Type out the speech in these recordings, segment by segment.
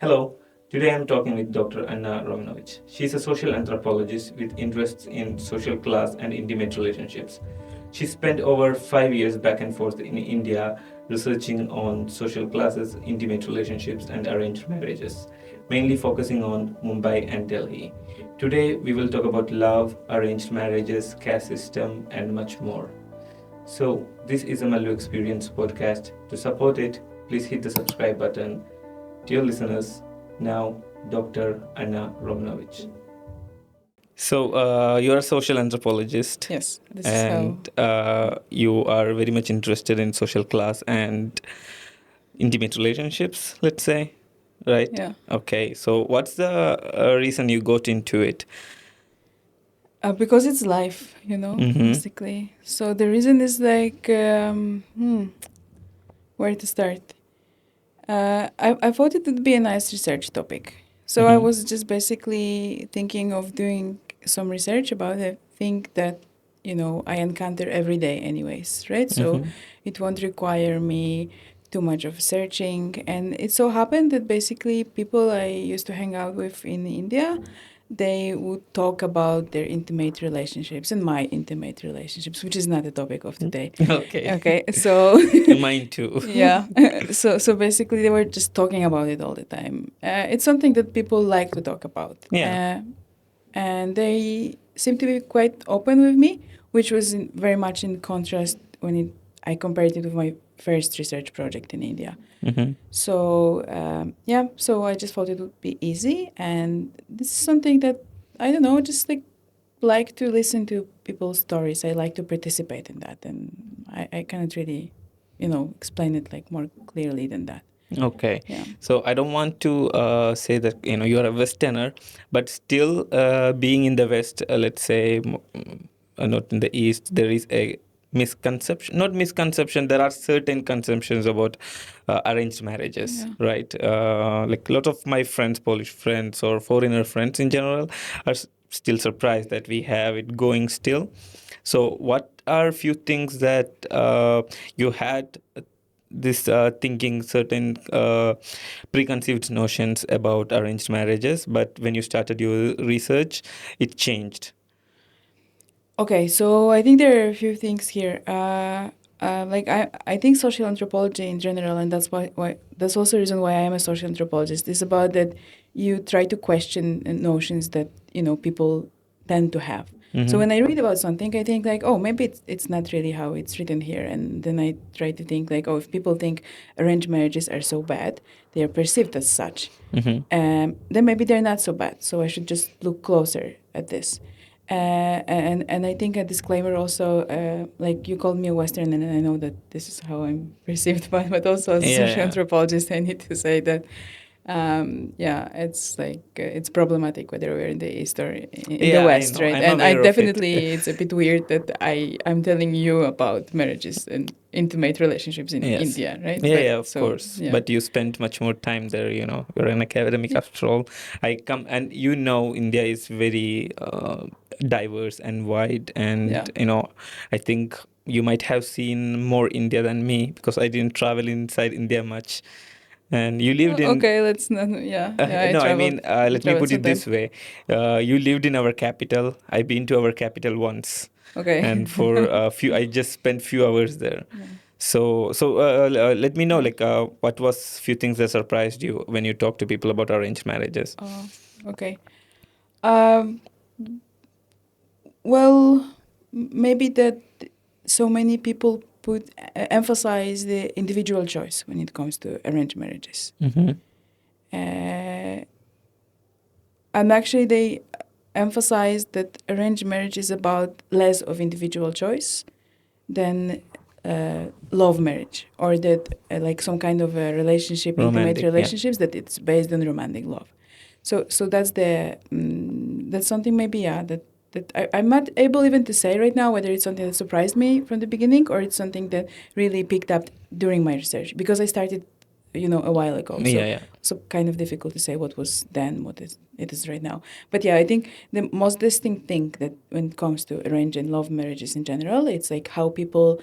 Hello, today I'm talking with Dr. Anna Romanowicz. She's a social anthropologist with interests in social class and intimate relationships. She spent over 5 years back and forth in India researching on social classes, intimate relationships, and arranged marriages, mainly focusing on Mumbai and Delhi. Today we will talk about love, arranged marriages, caste system, and much more. So, this is a Mallu Experience podcast. To support it, please hit the subscribe button. Dear listeners, now Dr. Anna Romanowicz. So, you're a social anthropologist. Yes, this and is how. you are very much interested in social class and intimate relationships, let's say, right? Yeah. Okay, so what's the reason you got into it? Because it's life, basically. So the reason is like, where to start? I thought it would be a nice research topic. So I was just basically thinking of doing some research about a thing that, I encounter every day anyways, right? So it won't require me too much of searching. And it so happened that basically people I used to hang out with in India, they would talk about their intimate relationships and my intimate relationships, which is not the topic of today. Okay. Okay, so Mine too. yeah, so basically they were just talking about it all the time. It's something that people like to talk about. Yeah. And they seem to be quite open with me, which was very much in contrast when I compared it with my first research project in India. So so I just thought it would be easy, and this is something that I don't know, just like to listen to people's stories. I like to participate in that, and I cannot really, explain it like more clearly than that. Okay. Yeah. So I don't want to say that you're a Westerner, but still being in the West, let's say, not in the East, there is a misconception. Not misconception. There are certain conceptions about arranged marriages, Yeah. right? Like a lot of my friends, Polish friends or foreigner friends in general, are still surprised that we have it going still. So, what are few things that you had this thinking certain preconceived notions about arranged marriages, but when you started your research, it changed? Okay, so I think there are a few things here. I think social anthropology in general, and that's why that's also the reason why I am a social anthropologist. Is about that you try to question notions that people tend to have. So when I read about something, I think like, oh, maybe it's not really how it's written here, and then I try to think like, oh, if people think arranged marriages are so bad, they are perceived as such, then maybe they're not so bad. So I should just look closer at this. And I think a disclaimer also, like you called me a Western, and I know that this is how I'm perceived, but also as a social anthropologist, I need to say that, it's like it's problematic whether we're in the East or in the West, right? I'm And I aware of it. definitely, it's a bit weird that I'm telling you about marriages and intimate relationships in Yes. India, right? Yeah, of So, course. yeah. But you spent much more time there, you're an academic after all. I come and India is very diverse and wide, and Yeah. I think you might have seen more India than me because I didn't travel inside India much. And you lived in Okay, let's not. Yeah, yeah. no, I traveled. mean, let me traveled put it this sometimes. way. You lived in our capital. I've been to our capital once. Okay. And for a few, I just spent few hours there. Yeah. So let me know, like, what was few things that surprised you when you talk to people about arranged marriages? Oh, okay. Um, well, maybe that so many people emphasize the individual choice when it comes to arranged marriages. Uh, and actually, they emphasize that arranged marriage is about less of individual choice than love marriage, or that like some kind of a relationship, Romantic, intimate relationships, that it's based on romantic love. So that's that's something maybe that I'm not able even to say right now whether it's something that surprised me from the beginning or it's something that really picked up during my research, because I started a while ago. So kind of difficult to say what was then, it is right now. But yeah, I think the most distinct thing that when it comes to arranged and love marriages in general, it's like how people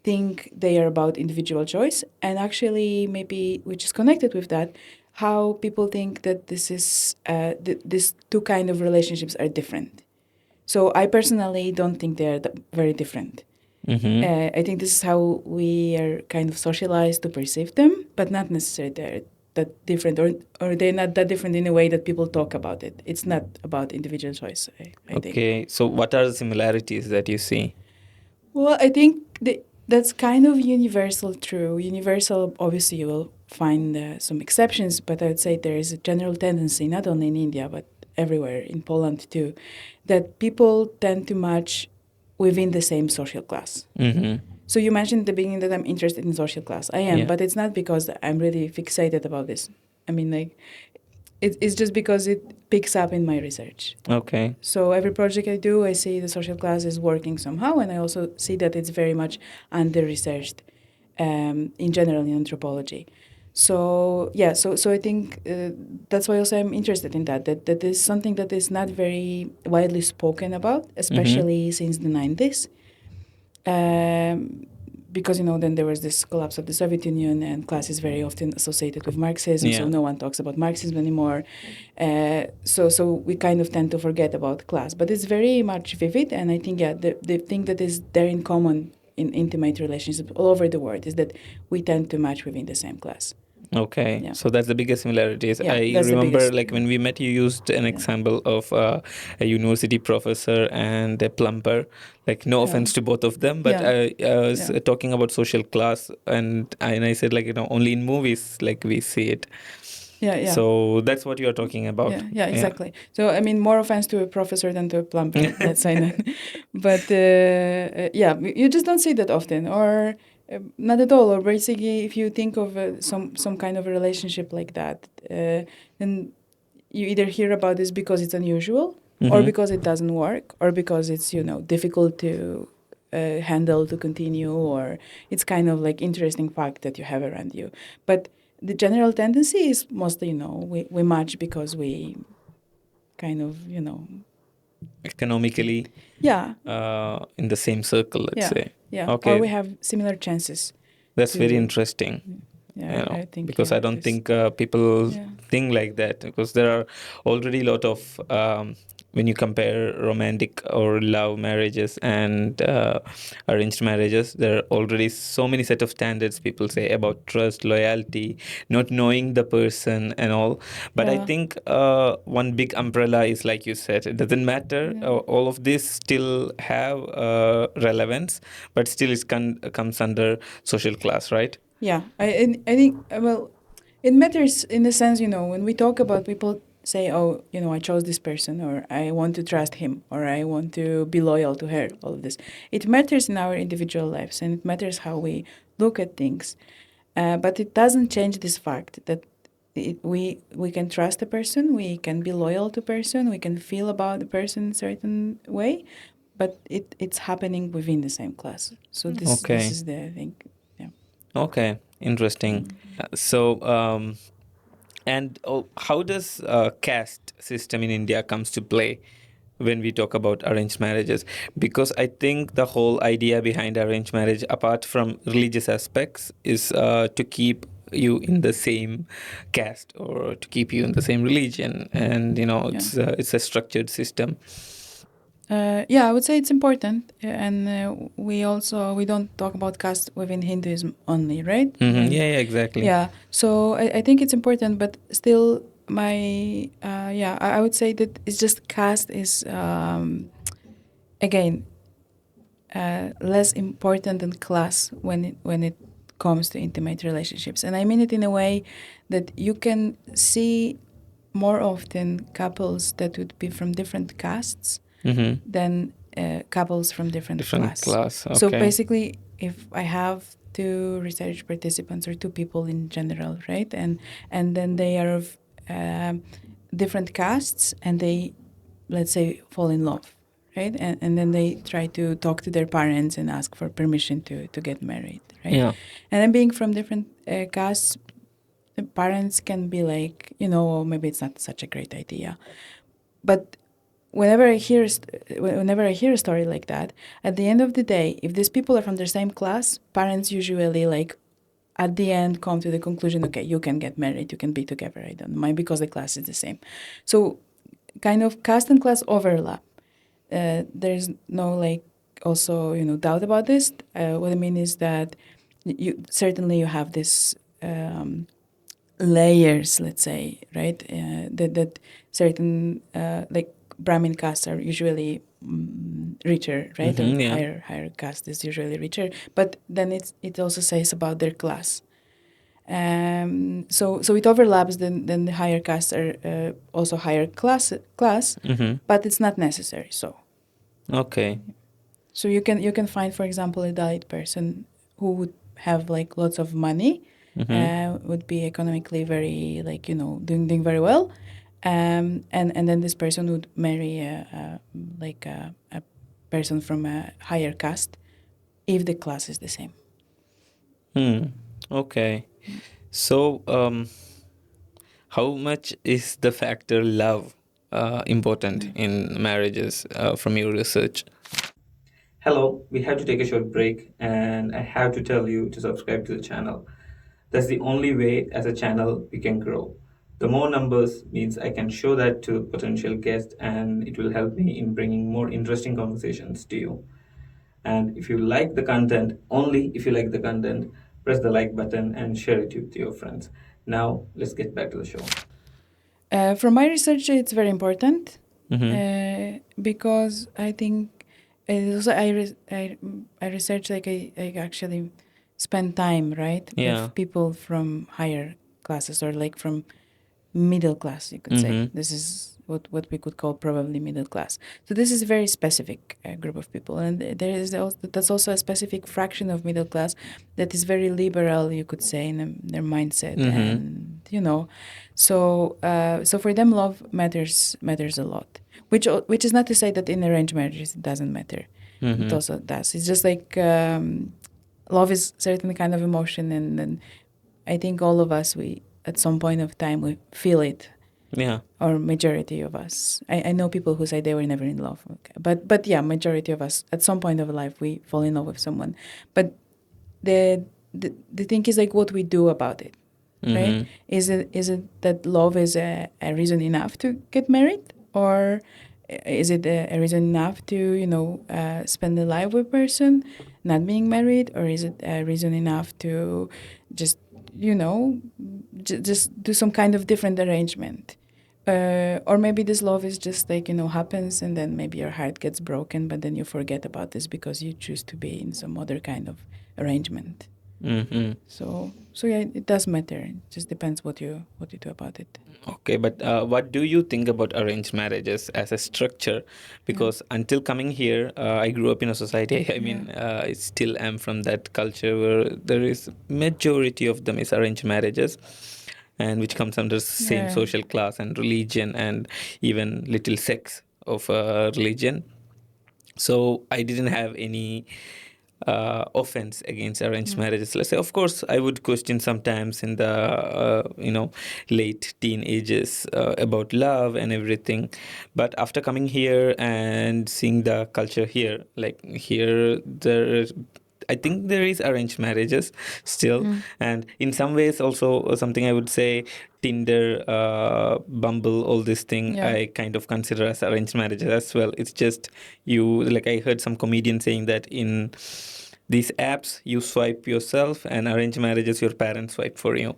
think they are about individual choice, and actually maybe which is connected with that, how people think that this is these two kind of relationships are different. So I personally don't think they're very different. I think this is how we are kind of socialized to perceive them, but not necessarily they're that different, or they're not that different in a way that people talk about it. It's not about individual choice, I think. Okay, so what are the similarities that you see? Well, I think that's kind of universal true. Universal, obviously, you will find some exceptions, but I would say there is a general tendency, not only in India, but everywhere, in Poland too, that people tend to match within the same social class. So you mentioned at the beginning that I'm interested in social class. I am, Yeah. but it's not because I'm really fixated about this. I mean, like, it's just because it picks up in my research. Okay. So every project I do, I see the social class is working somehow, and I also see that it's very much under-researched in general in anthropology. So yeah, so I think that's why also I'm interested in that is something that is not very widely spoken about, especially since the 90s. Because then there was this collapse of the Soviet Union, and class is very often associated with Marxism, so Yeah. no one talks about Marxism anymore. So we kind of tend to forget about class, but it's very much vivid, and I think the thing that is there in common in intimate relationships all over the world is that we tend to match within the same class. Okay, Yeah. so that's the biggest similarities. Yeah, I that's the remember, biggest. like, when we met, you used an example of a university professor and a plumber. Like, no offense to both of them, but Yeah. I was Yeah. talking about social class, and I said, like, only in movies, like, we see it. Yeah. So that's what you're talking about. Yeah, exactly. So I mean, more offense to a professor than to a plumber. Let's say that. But yeah, you just don't see that often, or not at all. Or basically, if you think of some kind of a relationship like that, then you either hear about this because it's unusual, or because it doesn't work, or because it's difficult to handle to continue, or it's kind of like interesting fact that you have around you. But the general tendency is mostly, we match because we kind of, Economically, yeah, in the same circle, let's say. yeah, Okay. or we have similar chances. That's very to- interesting. Yeah, I think because I don't think people Yeah. think like that, because there are already a lot of when you compare romantic or love marriages and arranged marriages, there are already so many set of standards people say about trust, loyalty, not knowing the person and all. But I Yeah. think one big umbrella is, like you said, it doesn't matter. All of this still have relevance, but still it comes under social class, right? Yeah, I think, well, it matters in the sense, when we talk about people say, oh, I chose this person, or I want to trust him, or I want to be loyal to her, all of this. It matters in our individual lives, and it matters how we look at things. But it doesn't change this fact that we can trust a person, we can be loyal to a person, we can feel about the person in a certain way, but it's happening within the same class. So this is the thing. Yeah. Okay, interesting. And how does caste system in India comes to play when we talk about arranged marriages? Because I think the whole idea behind arranged marriage, apart from religious aspects, is to keep you in the same caste, or to keep you in the same religion, and it's a structured system. Yeah, I would say it's important, and we don't talk about caste within Hinduism only, right? Yeah, exactly. Yeah, so I think it's important, but still, I would say that it's just caste is again less important than class when it comes to intimate relationships, and I mean it in a way that you can see more often couples that would be from different castes than couples from different class. So basically, if I have two research participants or two people in general, right, and then they are of different castes, and they, let's say, fall in love, right, and then they try to talk to their parents and ask for permission to get married, right? Yeah. And then being from different castes, the parents can be like, maybe it's not such a great idea. But whenever I hear a story like that, at the end of the day, if these people are from the same class, parents usually like at the end come to the conclusion, okay, you can get married, you can be together, I don't mind, because the class is the same. So kind of caste and class overlap. There's no like also doubt about this. What I mean is that you certainly you have this layers, let's say, right? That certain like Brahmin castes are usually richer, right? Or Yeah. higher caste is usually richer. But then it also says about their class. So it overlaps. Then the higher castes are also higher class, Mm-hmm. but it's not necessary. Okay. So you can find, for example, a Dalit person who would have like lots of money, Mm-hmm. would be economically very like doing very well, and then this person would marry a person from a higher caste if the class is the same. Hmm. Okay. So, how much is the factor love important in marriages from your research? Hello, we have to take a short break, and I have to tell you to subscribe to the channel. That's the only way as a channel we can grow. The more numbers means I can show that to potential guests, and it will help me in bringing more interesting conversations to you. And if you like the content, only if you like the content, press the like button and share it with your friends. Now, let's get back to the show. From my research, it's very important Mm-hmm. because I think also I research like I actually spend time right Yeah. with people from higher classes or like from middle class, you could say. Mm-hmm. This is what we could call probably middle class. So this is a very specific group of people, and there is also, that's also a specific fraction of middle class that is very liberal, you could say, in their mindset, Mm-hmm. and so for them, love matters a lot. Which is not to say that in arranged marriages it doesn't matter. It Mm-hmm. also does. It's just like love is certain kind of emotion, and I think all of us, we at some point of time we feel it, Yeah. or majority of us. I know people who say they were never in love, okay. But yeah, majority of us at some point of life we fall in love with someone. But the thing is like what we do about it, right? Mm-hmm. Is it that love is a reason enough to get married, or is it a reason enough to spend a life with a person not being married, or is it a reason enough to just you know just do some kind of different arrangement, or maybe this love is just like happens, and then maybe your heart gets broken, but then you forget about this because you choose to be in some other kind of arrangement. Mm-hmm. So yeah, it does matter. It just depends what you do about it. Okay, but what do you think about arranged marriages as a structure? Yeah. Because until coming here, I grew up in a society. I Yeah. mean, I still am from that culture where there is majority of them is arranged marriages, and which comes under same Yeah. social class and religion and even little sex of religion. So I didn't have any offense against arranged Mm. marriages. Let's say, of course, I would question sometimes in the late teenagers about love and everything. But after coming here and seeing the culture here, like here, I think there is arranged marriages still, Mm. and in some ways also something I would say Tinder, Bumble, all this thing Yeah. I kind of consider as arranged marriages as well. It's just you, like I heard some comedian saying that in these apps you swipe yourself, and arranged marriages your parents swipe for you.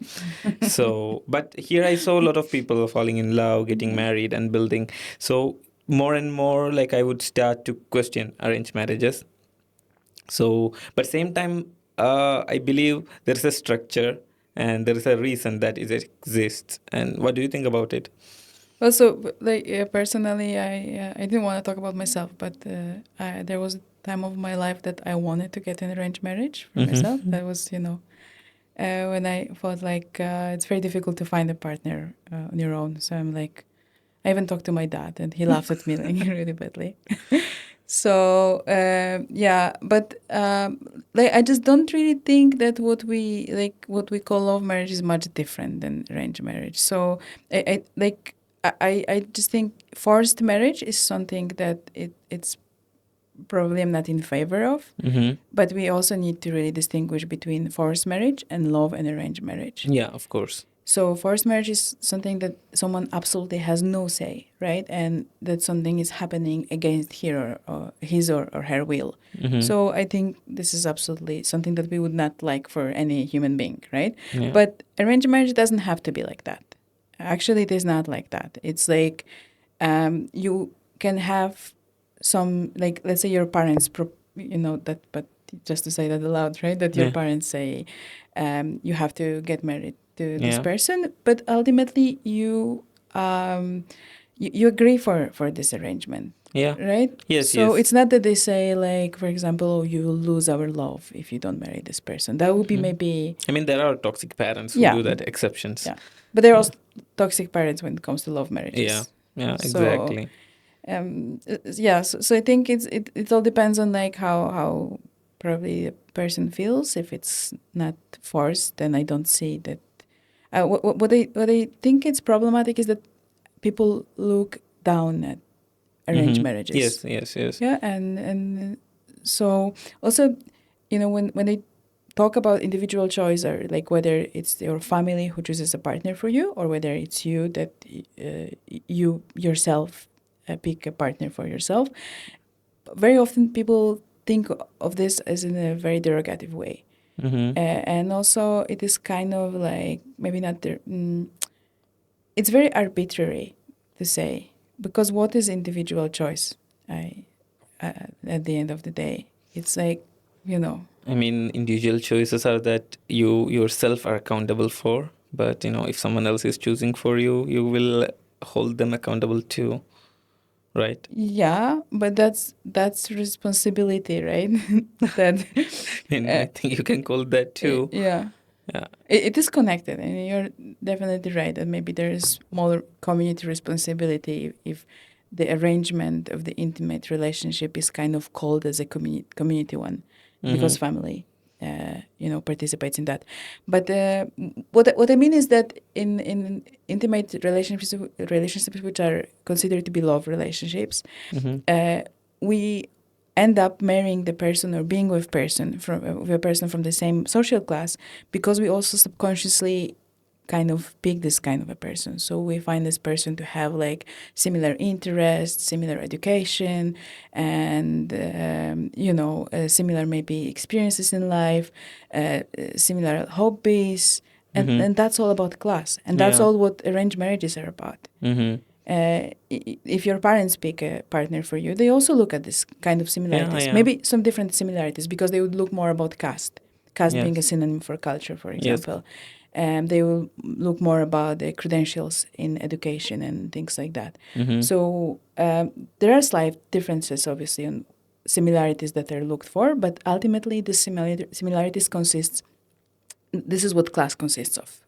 So, but here I saw a lot of people falling in love, getting married, and building. So more and more, like I would start to question arranged marriages. So, but same time, I believe there's a structure and there is a reason that it exists. And what do you think about it? Also, like personally, I didn't want to talk about myself, but there was a time of my life that I wanted to get an arranged marriage for myself. Mm-hmm. That was when I felt like it's very difficult to find a partner on your own. So I'm like, I even talked to my dad, and he laughed at me like really badly. So yeah, but like I just don't really think that what we call love marriage is much different than arranged marriage. So I just think forced marriage is something that it's probably I'm not in favor of. Mm-hmm. But we also need to really distinguish between forced marriage and love and arranged marriage. Yeah, of course. So forced marriage is something that someone absolutely has no say, right? And that something is happening against or his or her will. Mm-hmm. So I think this is absolutely something that we would not like for any human being, right? Yeah. But arranged marriage doesn't have to be like that. Actually, it is not like that. It's like you can have some, like, let's say your parents, that, but just to say that aloud, right? That your Yeah. parents say you have to get married to this Yeah. person, but ultimately you agree for this arrangement. Yeah. Right? Yes, So yes. it's not that they say, like, for example, oh, you will lose our love if you don't marry this person. That would be maybe... I mean, there are toxic parents who Yeah. do that, exceptions. Yeah. But there are also toxic parents when it comes to love marriages. Yeah. Yeah, So, exactly. So I think it all depends on, like, how probably a person feels. If it's not forced, then I don't see that. What I think it's problematic is that people look down at arranged marriages. Yes, yes, yes. Yeah, and so also, when they talk about individual choice, or like whether it's your family who chooses a partner for you, or whether it's you that you yourself pick a partner for yourself. Very often people think of this as in a very derogative way. And also it is kind of like, maybe not it's very arbitrary to say, because what is individual choice? At the end of the day, it's like, I mean, individual choices are that you yourself are accountable for, but if someone else is choosing for you, you will hold them accountable too, right? yeah, but that's responsibility, right? That I think you can call that too. yeah. Yeah. It is connected, and you're definitely right that maybe there is more community responsibility if the arrangement of the intimate relationship is kind of called as a community one, because family, participates in that. But what I mean is that in intimate relationships which are considered to be love relationships, we end up marrying the person or being with a person from the same social class, because we also subconsciously kind of pick this kind of a person. So we find this person to have like similar interests, similar education, and similar maybe experiences in life, similar hobbies, and that's all about class, and that's all what arranged marriages are about. If your parents pick a partner for you, they also look at this kind of similarities. Yeah. Maybe some different similarities, because they would look more about caste being a Yes. synonym for culture, for Yes. example. They will look more about the credentials in education and things like that. So there are slight differences, obviously, on similarities that are looked for, but ultimately the similarities consists. This is what class consists of.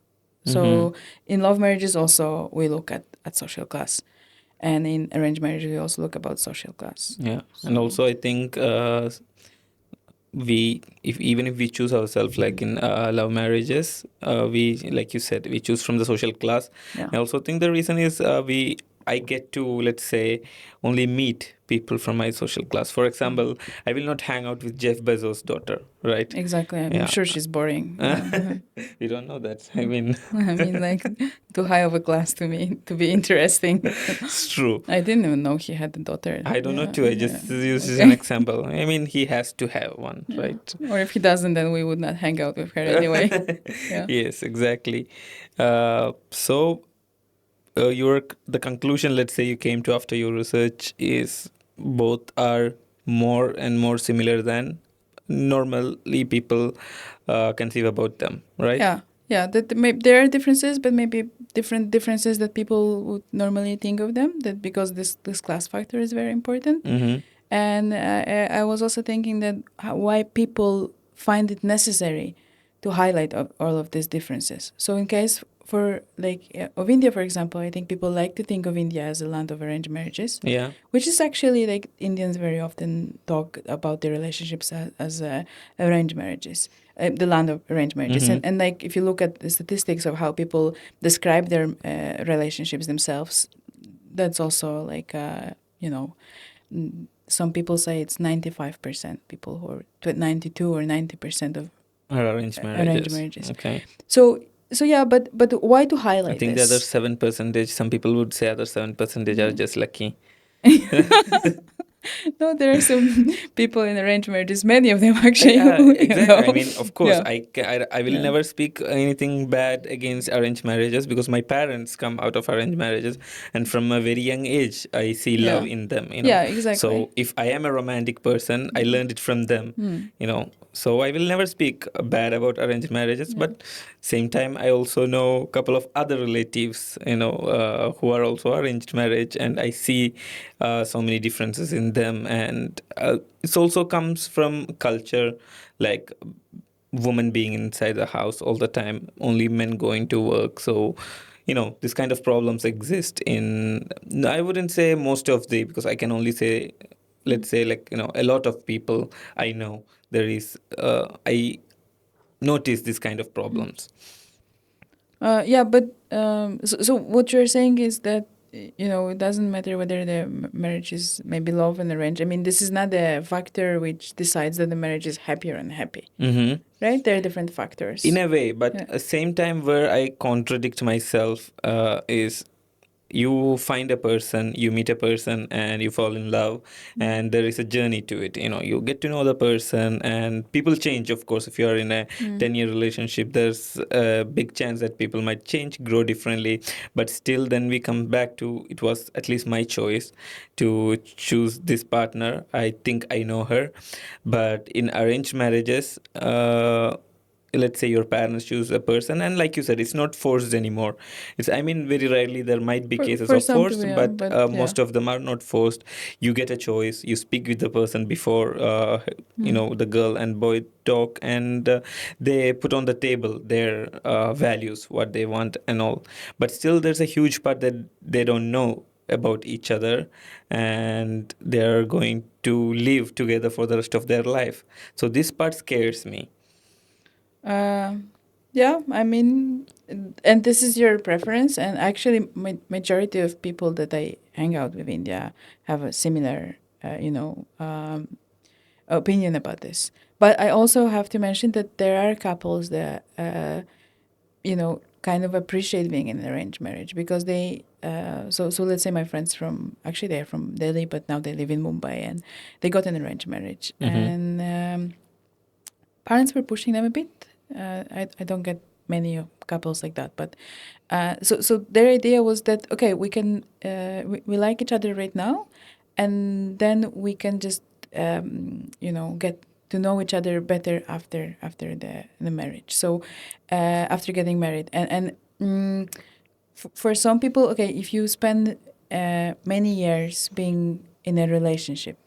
So in love marriages also we look at social class, and in arranged marriages we also look about social class. Yeah. And also I think even if we choose ourselves, like in love marriages, we, like you said, we choose from the social class. Yeah. I also think the reason is I get to, let's say, only meet people from my social class. For example, I will not hang out with Jeff Bezos' daughter, right? Exactly. I'm Yeah. sure she's boring. You don't know that. I mean, like, too high of a class to me to be interesting. it's true. I didn't even know he had a daughter. I don't know Yeah, too. I just use okay. an example. I mean, he has to have one, right? Or if he doesn't, then we would not hang out with her anyway. Yeah. Yes, exactly. So the conclusion, let's say, you came to after your research is both are more and more similar than normally people conceive about them, right? Yeah. That there are differences, but maybe different differences that people would normally think of them. That because this class factor is very important. And I was also thinking that why people find it necessary to highlight all of these differences. So in case for of India, for example, I think people like to think of India as a land of arranged marriages. Yeah. Which is actually, like, Indians very often talk about their relationships as arranged marriages, the land of arranged marriages. And like, if you look at the statistics of how people describe their relationships themselves, that's also like, some people say it's 95% people who are 92 or 90% of Or arranged arranged marriages. marriages. Okay. So yeah, but why to I highlight think the other this? 7%, some people would say other 7% are just lucky. No, there are some people in arranged marriages, many of them actually, Yeah, who, exactly. I mean, of course, yeah, I will yeah, never speak anything bad against arranged marriages because my parents come out of arranged marriages, and from a very young age, I see love yeah, in them. yeah, exactly. So if I am a romantic person, I learned it from them. Mm, So I will never speak bad about arranged marriages, yeah. but same time, I also know a couple of other relatives, who are also arranged marriage, and I see so many differences in them, and it also comes from culture, like women being inside the house all the time, only men going to work. So this kind of problems exist in, I wouldn't say most of the, because I can only say, let's say, like, a lot of people I know, there is I notice this kind of problems. Yeah, but so what you're saying is that it doesn't matter whether the marriage is maybe love and arranged. I mean, this is not a factor which decides that the marriage is happy or unhappy, Mm-hmm. right? There are different In factors. a way, but Yeah. at the same time, where I contradict myself is, you find a person, you meet a person, and you fall in love, and there is a journey to it. You get to know the person, and people change, of course. If you are in a Mm. 10-year relationship, there's a big chance that people might change, grow differently, but still, then we come back to, it was at least my choice to choose this partner. I think I know her. But in arranged marriages, let's say your parents choose a person, and like you said, it's not forced anymore. I mean, very rarely there might be cases For of some people, forced, yeah, but but yeah. most of them are not forced. You get a choice, you speak with the person before, the girl and boy talk, and they put on the table their values, what they want and all. But still, there's a huge part that they don't know about each other, and they're going to live together for the rest of their life. So this part scares me. Uh, yeah, I mean, and this is your preference, and actually, majority of people that I hang out with in India have a similar, opinion about this. But I also have to mention that there are couples that, kind of appreciate being in an arranged marriage because they. So let's say my friends from actually they're from Delhi, but now they live in Mumbai, and they got an arranged marriage, Mm-hmm. and parents were pushing them a bit. I don't get many couples like that, but so their idea was that okay, we can we like each other right now, and then we can just get to know each other better after the marriage. So after getting married, and for some people, okay, if you spend many years being in a relationship,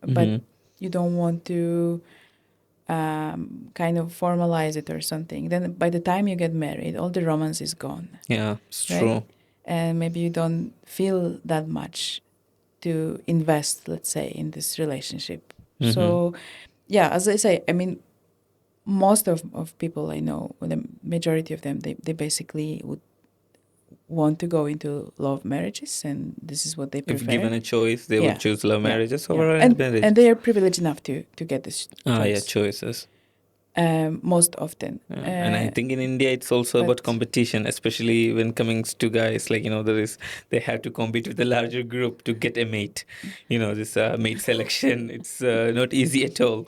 but Mm-hmm. you don't want to kind of formalize it or something, then by the time you get married, all the romance is gone, Yeah, it's right? true. And maybe you don't feel that much to invest, let's say, in this relationship. Mm-hmm. So, yeah, as I say, I mean, most of people I know, the majority of them, they basically would want to go into love marriages, and this is what they If prefer. given a choice, they would Yeah, choose love yeah, marriages yeah, over arranged and they marriages. are privileged enough to get this Ah, yeah, choice choices. most often. And I think in India, it's also about But competition, especially when coming to guys. Like, they have to compete with a larger group to get a mate. This mate selection, it's not easy at all.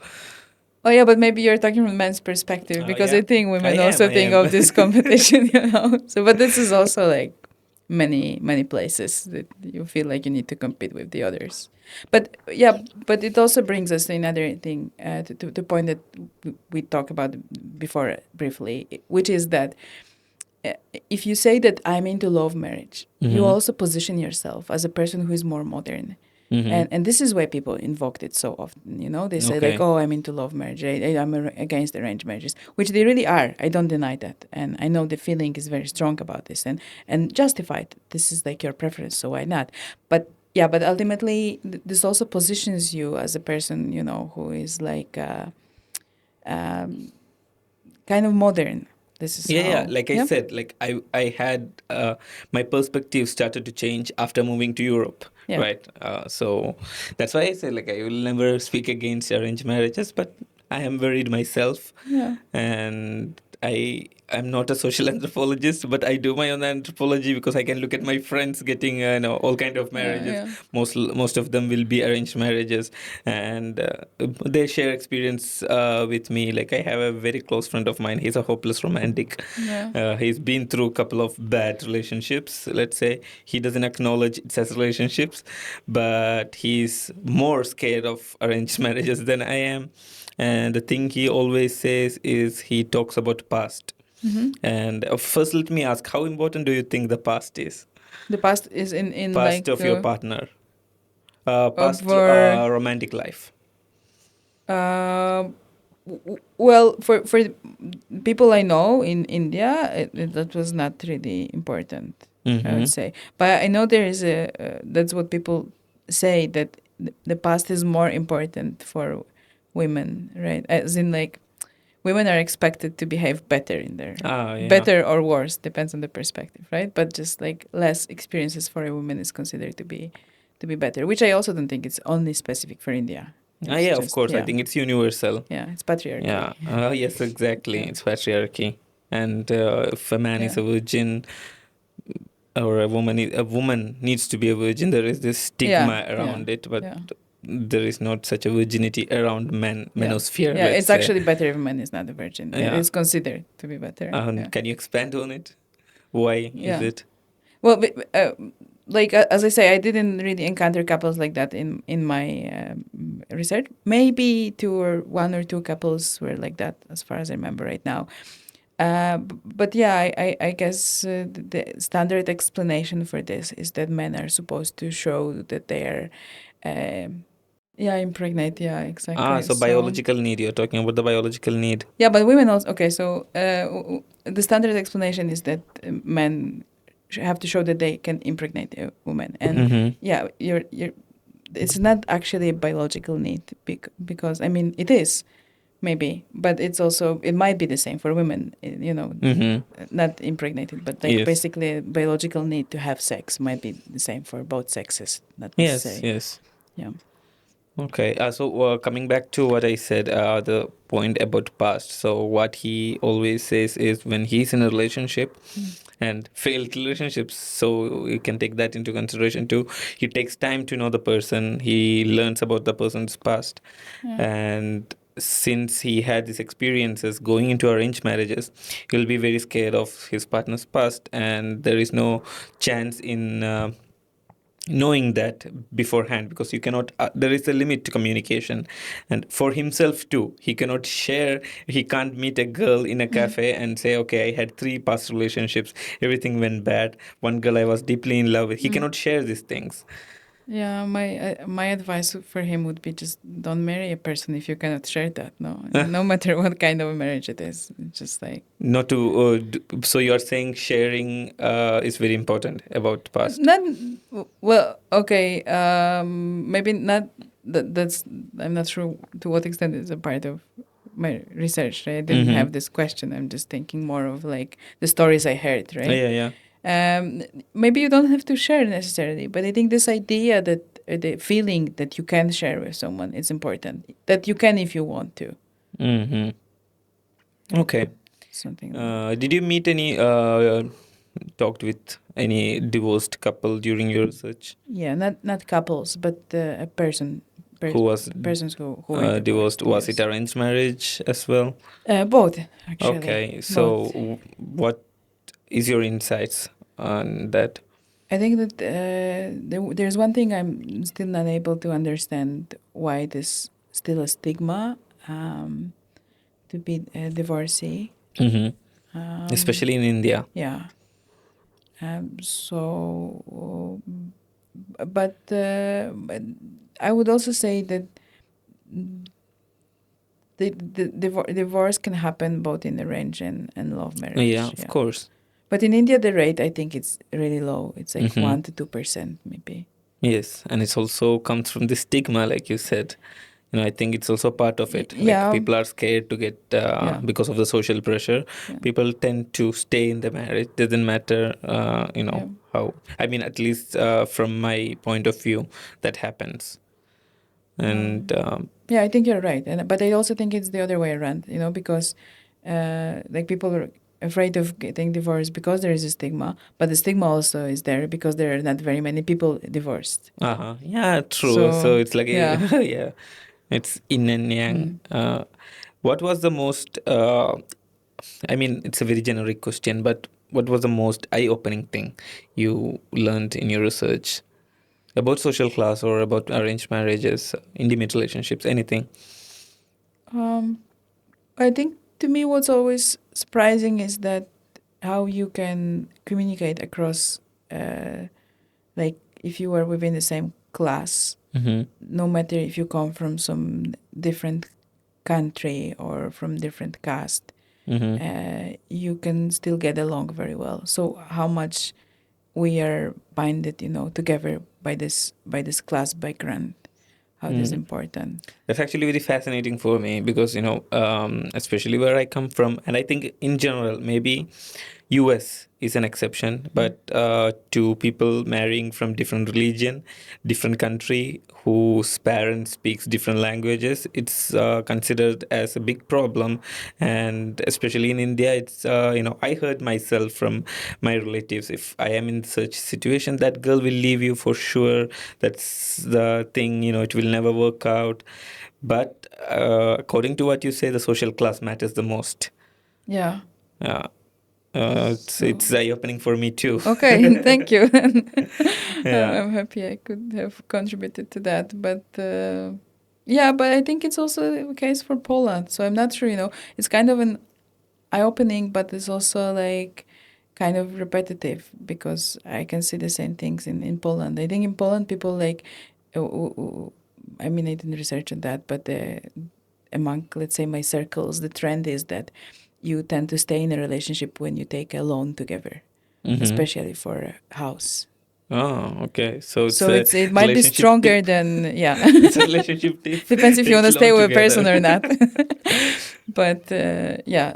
oh yeah, but maybe you're talking from men's perspective because Yeah, I think I women am. also I think am. of this competition, So, but this is also like many places that you feel like you need to compete with the others. But yeah, but it also brings us to another thing, to the point that we talked about before briefly, which is that uh, if you say that I'm into love marriage, you Mm-hmm. also position yourself as a person who is more modern. Mm-hmm. And this is why people invoked it so often. They say like, Okay. "Oh, I'm into love marriage. I'm against arranged marriages," which they really are. I don't deny that, and I know the feeling is very strong about this, and justified. This is like your preference, so why not? But yeah, but ultimately, this also positions you as a person, who is like um, kind of modern. This is Yeah. how. Like I Yeah. said, like I had my perspective started to change after moving to Europe. Yeah. right? So that's why I say, like, I will never speak against arranged marriages, but I am worried myself, Yeah. and I'm not a social anthropologist, but I do my own anthropology because I can look at my friends getting all kind of marriages. Yeah. Most of them will be arranged marriages, and they share experience with me. Like, I have a very close friend of mine. He's a hopeless romantic. Yeah. He's been through a couple of bad relationships. Let's say he doesn't acknowledge it's as relationships, but he's more scared of arranged marriages than I am. And the thing he always says is he talks about past. Mm-hmm. And first, let me ask, how important do you think the past is? The past is in Past like of your partner, past for romantic life. uh, well, for people I know in India, that was not really important. I Mm-hmm. would say, but I know there is a that's what people say, that the past is more important for women, right? As in, like, women are expected to behave better in their Ah, yeah. better or worse, depends on the perspective, right? But just like less experiences for a woman is considered to be better, which I also don't think it's only specific for India. Ah, It's yeah, of just, course. I yeah, think it's universal. yeah, it's patriarchy. Yeah. Yes, exactly. Yeah. It's patriarchy. And if a man is Yeah. a virgin, or a woman needs to be a virgin, there is this stigma Yeah, around it, but yeah. there is not such a virginity around Yeah. manosphere, Yeah, let's it's say. actually better if a man is not a virgin. Yeah. It's considered to be better. Yeah. Can you expand on it? Why is Yeah. it? Well, like, as I say, I didn't really encounter couples like that in my research. Maybe one or two couples were like that, as far as I remember right now. But yeah, I guess the standard explanation for this is that men are supposed to show that they are, yeah, impregnate. Yeah, exactly. So biological need. You're talking about the biological need. Yeah, but women also. Okay, so the standard explanation is that men have to show that they can impregnate a woman, and Mm-hmm. yeah, you're. It's not actually a biological need because I mean it is, maybe, but it might be the same for women. Mm-hmm. Not impregnated, but like Yes. basically a biological need to have sex might be the same for both sexes. Not Yes. necessary. Yes. Yeah. Okay. So coming back to what I said, the point about past. So what he always says is when he's in a relationship and failed relationships, so you can take that into consideration too. He takes time to know the person. He learns about the person's past, Yeah. and since he had these experiences going into arranged marriages, he'll be very scared of his partner's past, and there is no chance in knowing that beforehand, because you cannot there is a limit to communication, and for himself too, he can't meet a girl in a cafe and say, okay, I had 3 past relationships, everything went bad, one girl I was deeply in love with. He cannot share these things. Yeah, my advice for him would be just don't marry a person if you cannot share that. No matter what kind of a marriage it is. It's just like Not to so you are saying sharing is very important about past. not well. Okay, maybe not. That's I'm not sure to what extent it's a part of my research. Right? I didn't have this question. I'm just thinking more of like the stories I heard. Right? Yeah. Maybe you don't have to share necessarily, but I think this idea that the feeling that you can share with someone is important. That you can if you want to. Mm-hmm. Okay. Something. Did you meet any talked with any divorced couple during your research? Yeah, not couples, but a person. Who was persons who were divorced? Was yes. it arranged marriage as well? Both, actually. Okay, so what is your insights on that? I think that there's one thing I'm still not able to understand, why there's still a stigma to be a divorcee. Especially in India. Yeah. But I would also say that the divorce can happen both in arranged and love marriage. Yeah, of course. But in India, the rate, I think it's really low. It's like 1 to 2%, maybe. Yes, and it also comes from the stigma, like you said. I think it's also part of it. Like Yeah, people are scared to get yeah, because of the social pressure. yeah, People tend to stay in the marriage. Doesn't matter, yeah. how. I mean, at least from my point of view, that happens. And Yeah, I think you're right, and but I also think it's the other way around. Because like people are afraid of getting divorced because there is a stigma, but the stigma also is there because there are not very many people divorced. yeah, true. So So it's like yeah. yeah, it's yin and yang. Mm. What was the most? I mean, it's a very generic question, but what was the most eye-opening thing you learned in your research about social class or about arranged marriages, intimate relationships, anything? Um, I think to me, what's always surprising is that how you can communicate across, like if you are within the same class, Mm-hmm. no matter if you come from some different country or from different caste, Mm-hmm. you can still get along very well. So how much we are binded, together by this class background, how it is Mm. important. That's actually very fascinating for me because, especially where I come from, and I think in general, maybe US is an exception, but to people marrying from different religion, different country, whose parents speaks different languages, it's considered as a big problem. And especially in India, it's, I heard myself from my relatives, if I am in such situation, that girl will leave you for sure. That's the thing, it will never work out. But according to what you say, the social class matters the most. Yeah. Uh, So it's eye-opening for me too. okay, thank you. Yeah. I'm happy I could have contributed to that. But yeah, but I think it's also the case for Poland. So I'm not sure, it's kind of an eye-opening, but it's also like kind of repetitive because I can see the same things in Poland. I think in Poland, people like, I mean, I didn't research on that, but among, let's say, my circles, the trend is that you tend to stay in a relationship when you take a loan together, Mm-hmm. especially for a house. Oh, okay. So it's So a it might be relationship stronger tip. than, yeah. It's a relationship tip. Depends if you want Take to stay loan with a person together. or not. But yeah,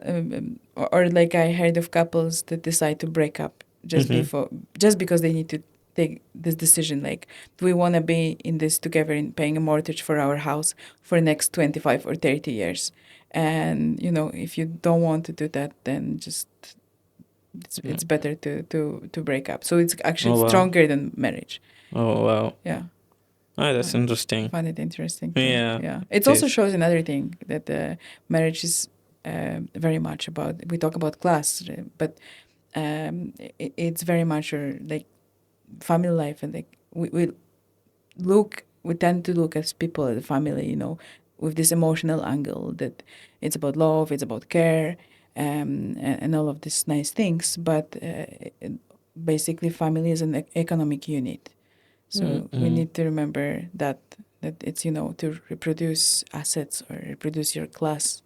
or like I heard of couples that decide to break up Mm-hmm. just because they need to take this decision. Like, do we want to be in this together in paying a mortgage for our house for the next 25 or 30 years? And if you don't want to do that, then just it's better to break up. So it's actually Oh wow. stronger than marriage. Oh wow. Yeah. Oh, that's I interesting. find it interesting too. Yeah, Yeah, it it also is. shows another thing that marriage is very much about. We talk about class, but it's very much like family life, and like we tend to look as people as a family, with this emotional angle that it's about love, it's about care, and all of these nice things. But basically, family is an economic unit. So we Mm-hmm. need to remember that it's to reproduce assets or reproduce your class.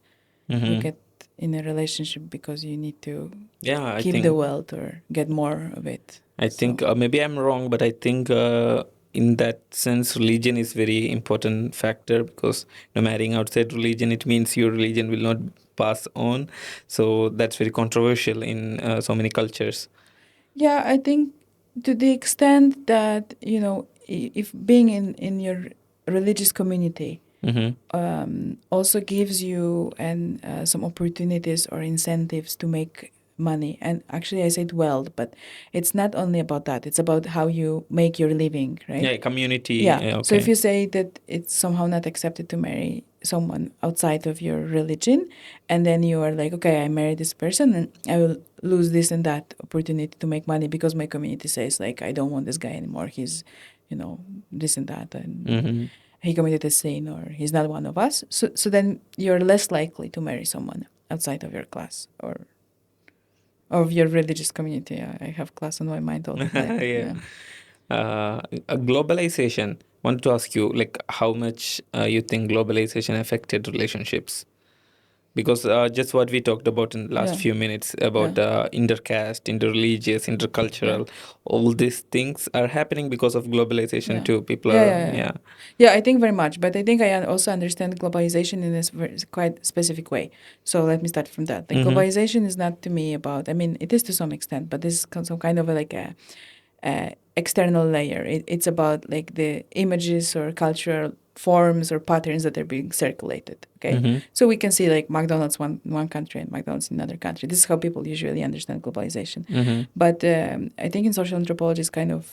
You Mm-hmm. get in a relationship because you need to Yeah, keep the wealth or get more of it. I think So maybe I'm wrong, but I think in that sense, religion is very important factor because marrying outside religion, it means your religion will not pass on. So that's very controversial in so many cultures. yeah, I think to the extent that if being in your religious community Mm-hmm. also gives you and some opportunities or incentives to make money. And actually, I said wealth, but it's not only about that. It's about how you make your living, right? Yeah, community. Yeah. So if Okay. you say that it's somehow not accepted to marry someone outside of your religion, and then you are like, okay, I marry this person, and I will lose this and that opportunity to make money because my community says like I don't want this guy anymore. He's, this and that, and Mm-hmm. he committed a sin or he's not one of us. So then you're less likely to marry someone outside of your class or of your religious community. I have class on my mind all the time. Yeah. Yeah. Globalization. Want to ask you, like, how much you think globalization affected relationships? because just what we talked about in the last Yeah. few minutes about Yeah. intercaste, interreligious, Yeah. intercultural, all these things are happening because of globalization Yeah. too. People Yeah, are, yeah, yeah. yeah. Yeah, I think very much, but I think I also understand globalization in quite specific way. So let me start from that. Like Mm-hmm. globalization is not to me about. I mean, it is to some extent, but this is some kind of like a external layer. It's about like the images or cultural forms or patterns that are being circulated. Okay, Mm-hmm. so we can see like McDonald's one country and McDonald's in another country. This is how people usually understand globalization. Mm-hmm. But I think in social anthropology is kind of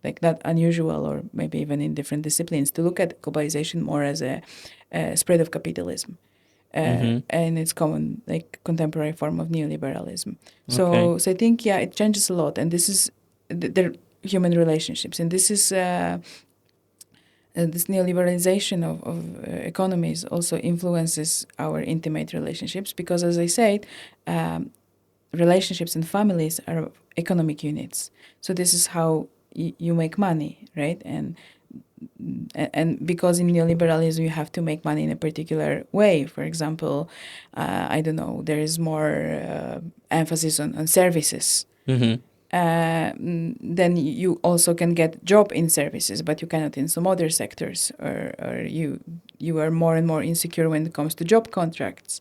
like not unusual, or maybe even in different disciplines, to look at globalization more as a spread of capitalism. Mm-hmm. And its common, like contemporary form of neoliberalism. Okay. So I think it changes a lot, and this is the human relationships, and this is this neoliberalization of economies also influences our intimate relationships, because, as I said, um, relationships and families are economic units. So this is how you make money, right? And because in neoliberalism you have to make money in a particular way. For example, I don't know, there is more emphasis on services. Mm-hmm. Then you also can get job in services, but you cannot in some other sectors, or you are more and more insecure when it comes to job contracts.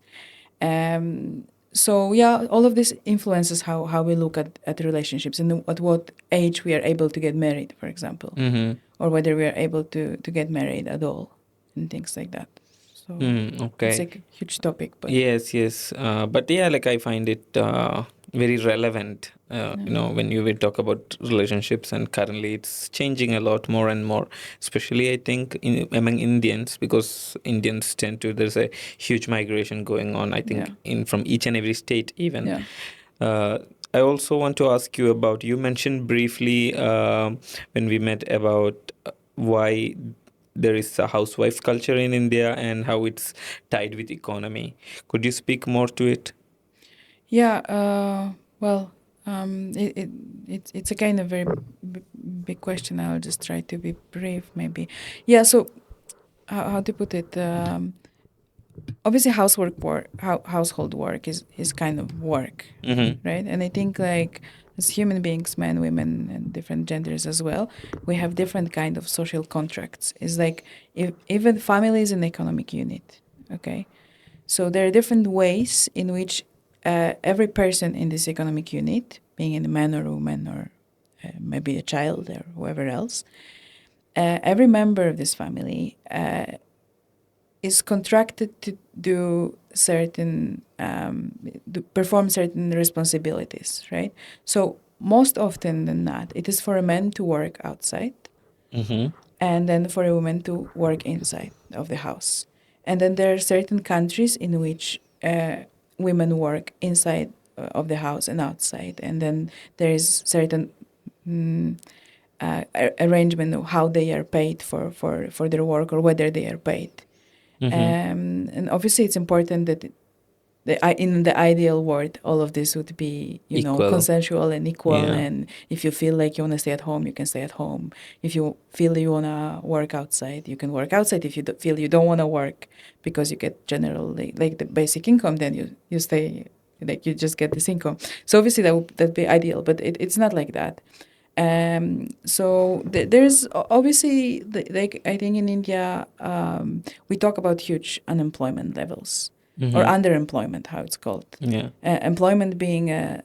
So yeah, all of this influences how we look at relationships, and at what age we are able to get married, for example, Mm-hmm. or whether we are able to get married at all, and things like that. So it's Okay. like a huge topic, but Yes, yes. But yeah, like I find it very relevant, yeah, when you will talk about relationships, and currently it's changing a lot more and more, especially I think among Indians, because Indians tend to, there's a huge migration going on, I yeah, think, in from each and every state even. yeah. Uh, I also want to ask you about, you mentioned briefly when we met about why there is a housewife culture in India and how it's tied with economy. Could you speak more to it? Yeah, well, it's a kind of very big question. I'll just try to be brief, maybe. Yeah, so how to put it? Obviously, household work is kind of work, Mm-hmm. right? And I think like as human beings, men, women, and different genders as well, we have different kind of social contracts. It's like if even family is an economic unit, okay? So there are different ways in which every person in this economic unit, being a man or a woman or maybe a child or whoever else, every member of this family is contracted to do certain, to perform certain responsibilities, right? So most often than not, it is for a man to work outside, Mm-hmm. and then for a woman to work inside of the house. And then there are certain countries in which women work inside of the house and outside. And then there is certain arrangement of how they are paid for their work, or whether they are paid. Mm-hmm. And obviously, it's important that in the ideal world, all of this would be, Equal. consensual and equal. Yeah. And if you feel like you want to stay at home, you can stay at home. If you feel you want to work outside, you can work outside. If you feel you don't want to work because you get generally like the basic income, then you stay, like you just get this income. So obviously that'd be ideal, but it's not like that. So there's obviously like I think in India we talk about huge unemployment levels, or Mm-hmm. underemployment, how it's called. Yeah. Employment being a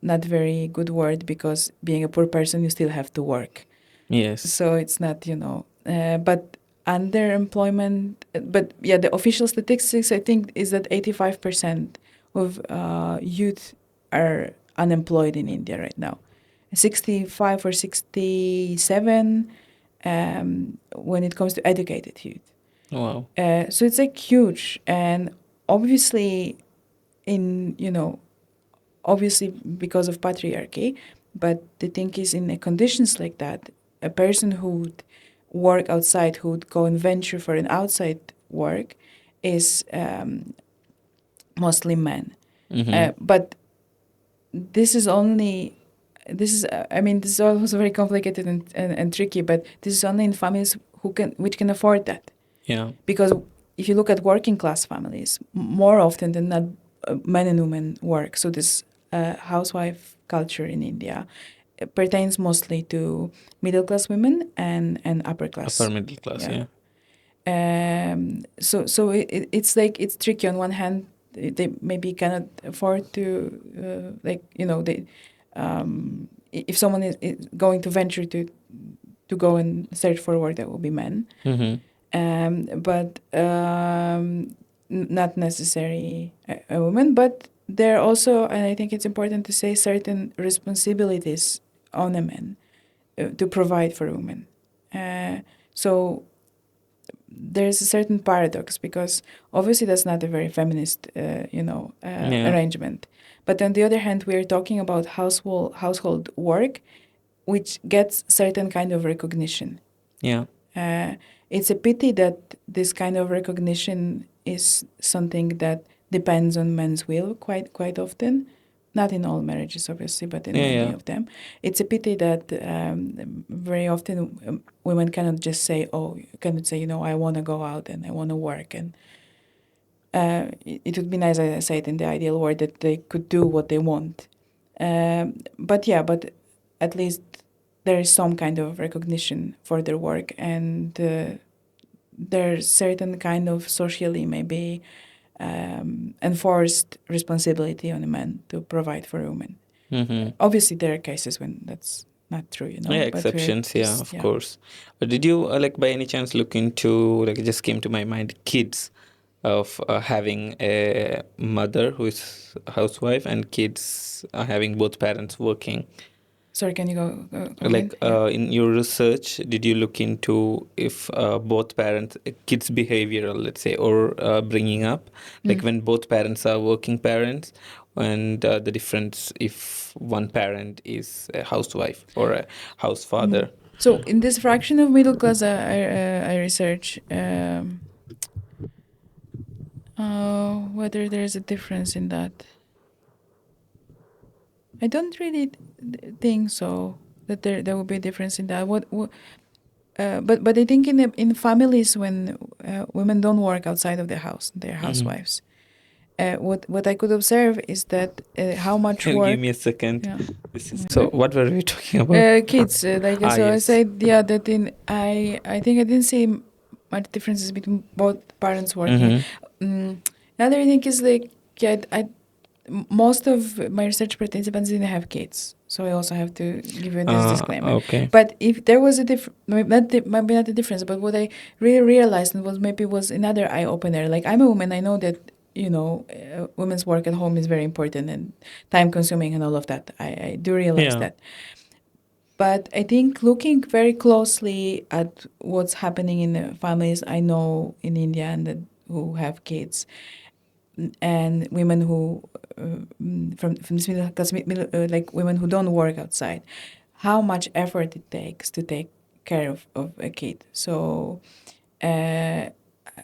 not very good word, because being a poor person you still have to work. Yes. So it's not, but underemployment. But yeah, the official statistics I think is that 85% of youth are unemployed in India right now. 65 or 67 when it comes to educated youth. Wow. So it's like huge, and obviously, in obviously because of patriarchy, but the thing is, in conditions like that, a person who would work outside, who would go and venture for an outside work, is mostly men. Mm-hmm. But this is only this is I mean, this is also very complicated and tricky, but this is only in families which can afford that. Yeah. Because if you look at working class families, more often than not, men and women work. So this housewife culture in India pertains mostly to middle class women and upper Upper class. middle class, Yeah. yeah. So it's like it's tricky. On one hand, they maybe cannot afford to they if someone is going to venture to go and search for work, that will be men. Mm-hmm. But not necessarily a woman. But there are also, and I think it's important to say, certain responsibilities on a man to provide for women. So there's a certain paradox, because obviously that's not a very feminist, Yeah. arrangement. But on the other hand, we are talking about household work, which gets certain kind of recognition. Yeah. Uh, it's a pity that this kind of recognition is something that depends on men's will quite often. Not in all marriages, obviously, but in Yeah. many Yeah. of them. It's a pity that very often women cannot just say, "Oh, cannot say, I want to go out and I want to work." And it would be nice, as I said, in the ideal world, that they could do what they want. But at least there is some kind of recognition for their work, and there's certain kind of socially maybe enforced responsibility on a man to provide for a woman. Mm-hmm. Obviously, there are cases when that's not true, Yeah, but we're exceptions, yeah, just, of course. Did you like by any chance look into, like, it just came to my mind, kids of having a mother who is a housewife and kids having both parents working? Sorry, can you go again? Like in your research, did you look into if both parents, kids' behavioral, let's say, or bringing up, like when both parents are working parents, and the difference if one parent is a housewife or a house father? So in this fraction of middle class, I research whether there's a difference in that. I don't really think so, that there will be a difference in that. But I think in families when women don't work outside of the house, they're housewives. What I could observe is that how much Give me work. a second. Yeah. So, what were we talking about? Kids, so I Yes. said, that I think I didn't see much differences between both parents working. Another thing is like, most of my research participants didn't have kids, so I also have to give you this disclaimer. Okay. But if there was a maybe not a difference, but what I really realized and was another eye opener. Like, I'm a woman, I know that women's work at home is very important and time consuming and all of that. I do realize Yeah. that. But I think looking very closely at what's happening in the families I know in India and who have kids, and women who from this middle class, like women who don't work outside, how much effort it takes to take care of a kid. So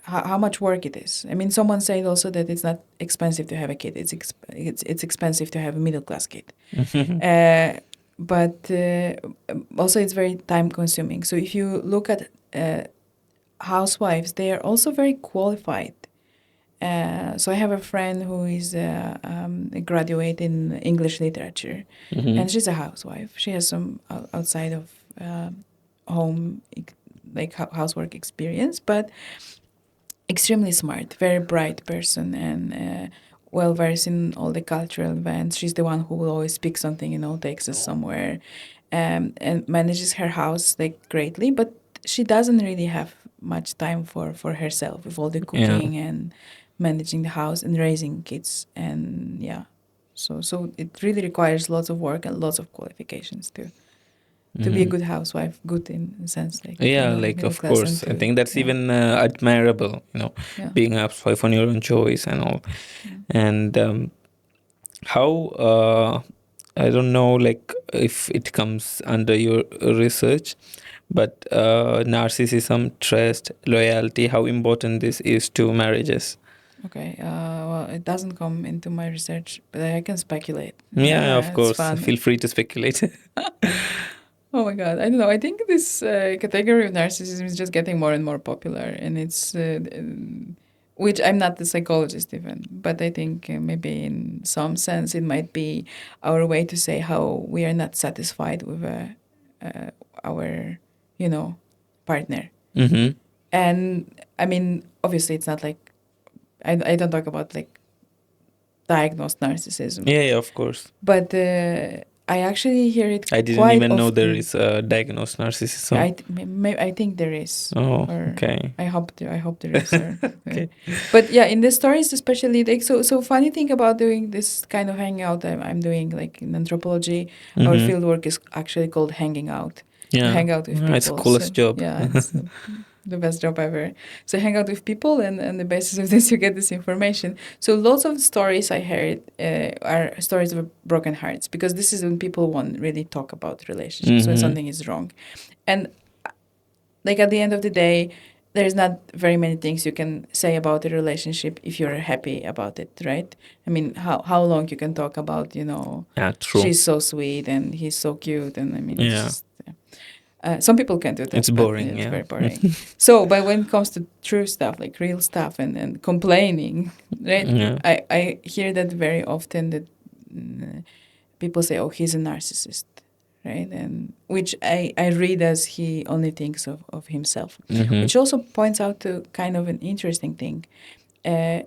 how much work it is. I mean, someone said also that it's not expensive to have a kid. It's expensive to have a middle class kid. But also it's very time consuming. So if you look at housewives, they are also very qualified. So I have a friend who is a graduate in English literature, and she's a housewife. She has some outside of home, like housework experience, but extremely smart, very bright person, and well versed in all the cultural events. She's the one who will always pick something, takes us somewhere, and manages her house like greatly. But she doesn't really have much time for herself with all the cooking and managing the house and raising kids, and yeah. So it really requires lots of work and lots of qualifications to be a good housewife, good in a sense, like Yeah, the like middle of class, and course. I think that's even admirable, yeah. being a housewife on your own choice and all. And how, I don't know, like if it comes under your research, but narcissism, trust, loyalty, how important this is to marriages. Okay. Well, it doesn't come into my research, but I can speculate. Yeah, of It's course. fun. Feel free to speculate. Oh my God, I don't know. I think this category of narcissism is just getting more and more popular, and it's which I'm not the psychologist even, but I think maybe in some sense it might be our way to say how we are not satisfied with our, you know, partner. Mm-hmm. And I mean, obviously, it's not like I don't talk about like diagnosed narcissism, Yeah, of course. but I actually hear it I didn't quite even know there often. is a diagnosed narcissism. I think there is, Oh, or okay. I hope there is. Or, Okay. but yeah, in the stories, especially like so funny thing about doing this kind of hangout I'm doing like in anthropology, our Mm-hmm. field work is actually called hanging out. You Yeah. hang out with It's the people. coolest So job. yeah, it's the best job ever. So hang out with people, and the basis of this, you get this information. So lots of the stories I heard are stories of broken hearts, because this is when people won't really talk about relationships when Mm-hmm. something is wrong, and like at the end of the day, there's not very many things you can say about a relationship if you're happy about it, right? I mean, how long you can talk about, Yeah, true. she's so sweet and he's so cute, and I mean, it's Yeah. just some people can do It's that, but boring, it's yeah. very boring. So, but when it comes to true stuff, like real stuff and complaining, right? Yeah. I hear that very often, that people say, "Oh, he's a narcissist," right? And which I read as he only thinks of himself, Mm-hmm. which also points out to kind of an interesting thing. Uh,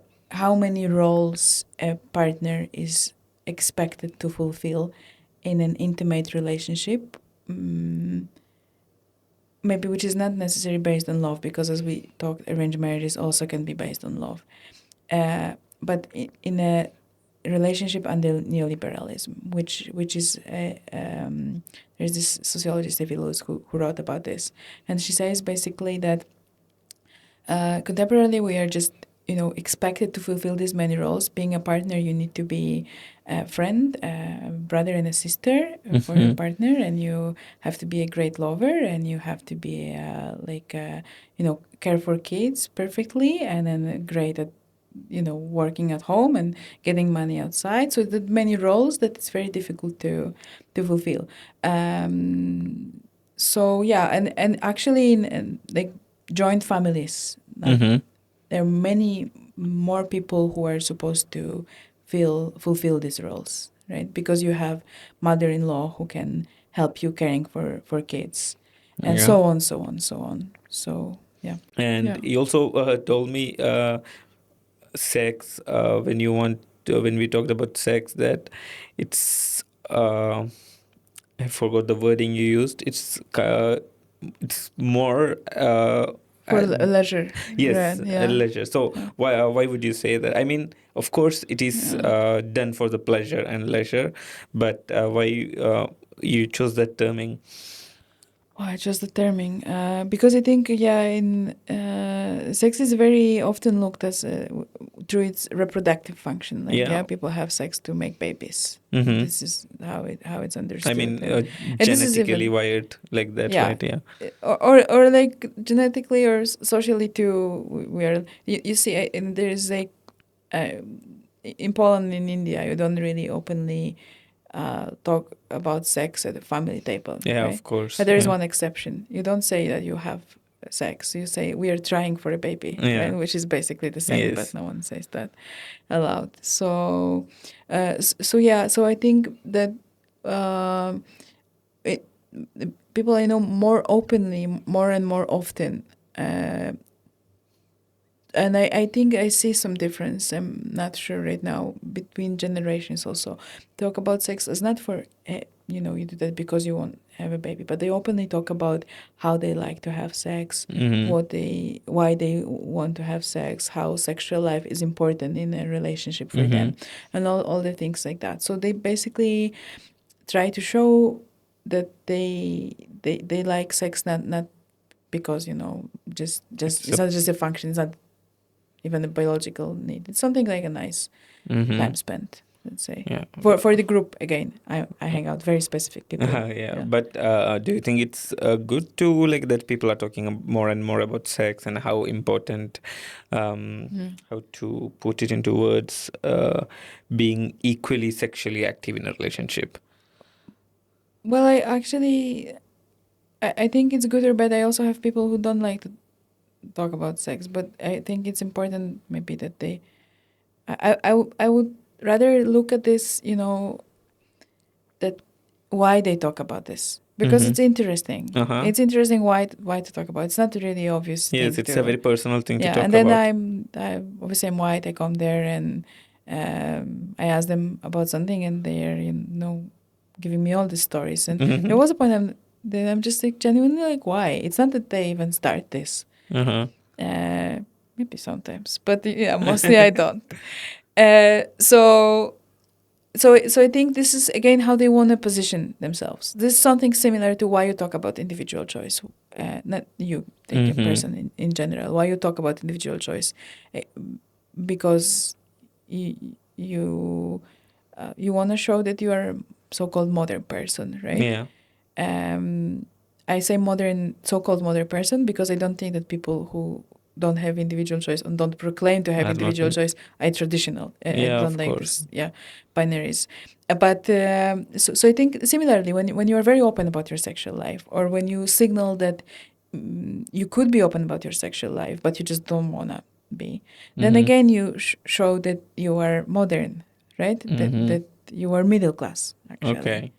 how many roles a partner is expected to fulfill in an intimate relationship, maybe which is not necessarily based on love, because as we talked, arranged marriages also can be based on love. But in a relationship under neoliberalism, which is there's this sociologist Evie Lewis who wrote about this, and she says basically that contemporarily we are just expected to fulfill these many roles. Being a partner, you need to be a friend, a brother and a sister for your partner, and you have to be a great lover, and you have to be care for kids perfectly, and then great at working at home and getting money outside. So that many roles that it's very difficult to fulfill. So yeah, and actually in like joint families, Mm-hmm. there are many more people who are supposed to fulfill these roles, right? Because you have mother-in-law who can help you caring for kids, and Yeah. so on, so on, so on. So yeah. And Yeah. he also told me sex when we talked about sex, that it's I forgot the wording you used. It's more For leisure, yes, right? a Yeah. leisure. So Yeah. why would you say that? I mean, of course, it is Yeah. done for the pleasure and leisure, but why you chose that terming? Oh, I chose the terming because I think, yeah, in sex is very often looked as through its reproductive function. Like, Yeah. yeah, people have sex to make babies. Mm-hmm. This is how it's I understood, mean, and this is genetically even, wired like that, yeah, right? Yeah. or like genetically or socially too. We are you see, and there is like uh, in Poland, in India, you don't really openly talk about sex at the family table, Yeah, right? of course. But there is Yeah. one exception. You don't say that you have sex. You say we are trying for a baby, Yeah. right? Which is basically the same, but Yes. no one says that aloud. So, so yeah. So I think that um it, people I know more openly, more and more often. And I think I see some difference. I'm not sure right now between generations also. Talk about sex as not for, you do that because you want to have a baby, but they openly talk about how they like to have sex, Mm-hmm. why they want to have sex, how sexual life is important in a relationship for Mm-hmm. them, and all the things like that. So they basically try to show that they like sex not because just It's it's a not just a function. It's not even a biological need. It's something like a nice mm-hmm. time spent, let's say. Yeah. For the group, again, I hang out very specific people. Yeah, Yeah. but do you think it's good to like that people are talking more and more about sex and how important, Mm. how to put it into words, being equally sexually active in a relationship? Well, I actually I think it's good or bad. I also have people who don't like to talk about sex, but I think it's important maybe that they. I would rather look at this, that why they talk about this, because Mm-hmm. it's interesting. Uh-huh. It's interesting why to talk about. It's not a really obvious Yes, thing it's a to. very personal thing to Yeah, and talk then about. I obviously I'm white. I come there and I ask them about something, and they're giving me all these stories. And there Mm-hmm. was a point that I'm just like genuinely like, why? It's not that they even start this. Uh-huh. Maybe sometimes, but yeah, mostly I don't. So I think this is again how they want to position themselves. This is something similar to why you talk about individual choice. Not you, like a Mm-hmm. person in general. Why you talk about individual choice, Eh, because you want to show that you are a so-called modern person, right? Yeah. Um, I say modern, so-called modern person because I don't think that people who don't have individual choice and don't proclaim to have Are not. individual choice are traditional. I Yeah, don't of like course. this, yeah, binaries. But I think similarly, when you are very open about your sexual life, or when you signal that you could be open about your sexual life, but you just don't wanna be, then Mm-hmm. again you show that you are modern, right? Mm-hmm. That you are middle class, actually. Okay.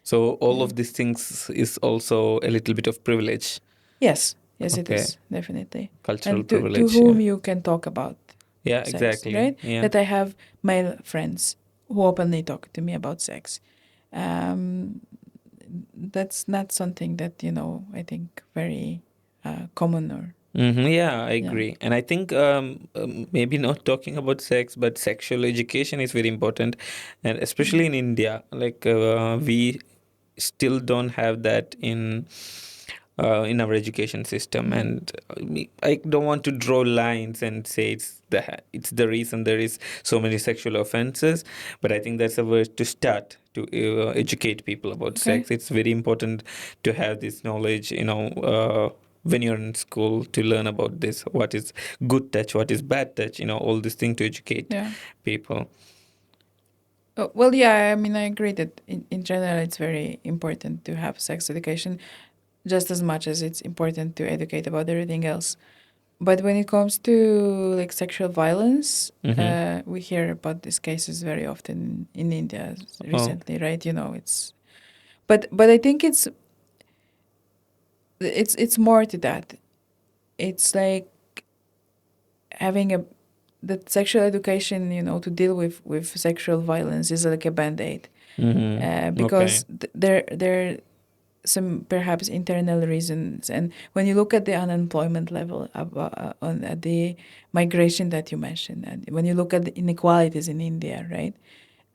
So all Yeah. of these things is also a little bit of privilege. Yes, it Okay. is definitely, Cultural and to privilege. Yeah. whom you can talk about Yeah, sex, exactly. right? Yeah. That I have male friends who openly talk to me about sex. Um, that's not something that I think very common or Mm-hmm. Yeah, I yeah. agree. And I think maybe not talking about sex, but sexual education is very important. And especially in India, like we still don't have that in our education system. Mm-hmm. And I don't want to draw lines and say it's the reason there is so many sexual offenses, but I think that's a way to start to educate people about Okay. sex. It's very important to have this knowledge, when you're in school, to learn about this, what is good touch, what is bad touch, all these things to educate Yeah. people. Oh, well, yeah. I mean, I agree that in general it's very important to have sex education, just as much as it's important to educate about everything else. But when it comes to like sexual violence, Mm-hmm. we hear about these cases very often in India Oh. recently, right? It's but I think it's more to that. It's like having a that sexual education, to deal with sexual violence is like a band-aid, Mm-hmm. Okay. because there some perhaps internal reasons. And when you look at the unemployment level on at the migration that you mentioned, and when you look at the inequalities in India, right?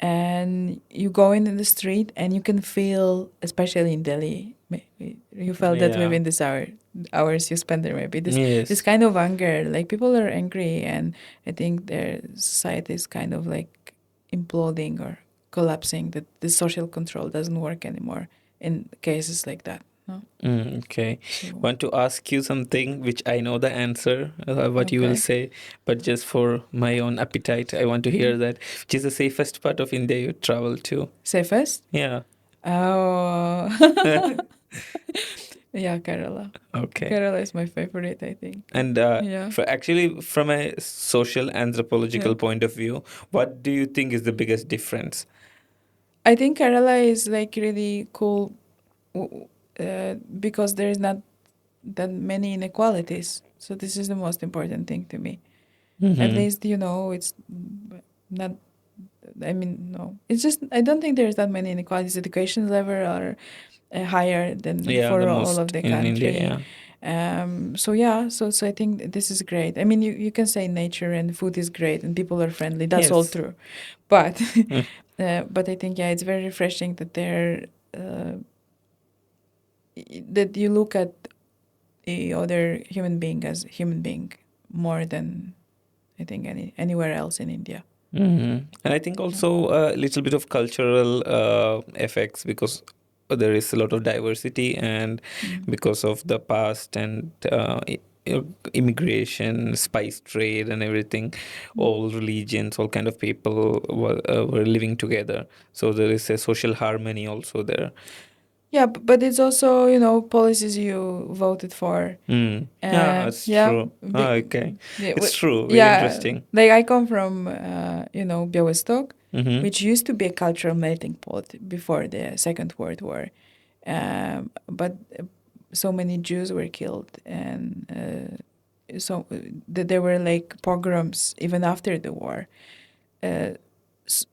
And you go in the street and you can feel, especially in Delhi, you felt that Yeah. within this hours you spend there, maybe this Yes. kind of anger, like people are angry, and I think their society is kind of like imploding or collapsing, that the social control doesn't work anymore in cases like that, no? Okay. So Want to ask you something which I know the answer, what you will okay. say, but just for my own appetite, I want to hear that. Which is the safest part of India you travel to? Safest? Yeah. Oh. Yeah, Kerala. Okay. Kerala is my favorite, I think. And Yeah. from a social Yeah. anthropological point of view, what do you think is the biggest difference? I think Kerala is like really cool, because there is not that many inequalities. So this is the most important thing to me. At Mm-hmm. least, it's not, I mean, no. It's just, I don't think there's that many inequalities. Education level are higher than Yeah, the for all of most the in India, country. yeah. So yeah, so I think this is great. I mean, you can say nature and food is great and people are friendly. That's all Yes. true, but Mm. but I think, yeah, it's very refreshing that uh, that you look at the other human being as human being more than I think anywhere else in India. Mhm. And I think Yeah. also a little bit of cultural effects, because there is a lot of diversity, and Mm. because of the past and immigration, spice trade, and everything, Mm. all religions, all kind of people were living together. So there is a social harmony also there. Yeah, but it's also, you know, policies you voted for. Yeah, it's Yeah, true. Ah, okay. yeah, It's true. Very yeah. interesting. Like I come from, you know, Białystok, Mm-hmm. which used to be a cultural melting pot before the Second World War. But so many Jews were killed, and there were like pogroms even after the war.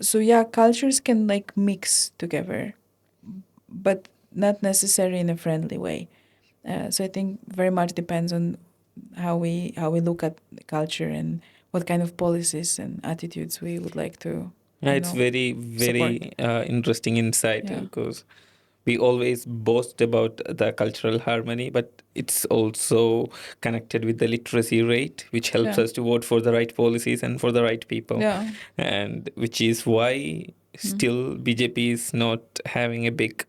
So yeah, cultures can like mix together, but not necessarily in a friendly way. So I think very much depends on how we look at the culture and what kind of policies and attitudes we would like to, Yeah, you it's know, very, support. very interesting insight Yeah, because we always boast about the cultural harmony, but it's also connected with the literacy rate, which helps yeah, us to vote for the right policies and for the right people. yeah, And which is why mm, still BJP is not having a big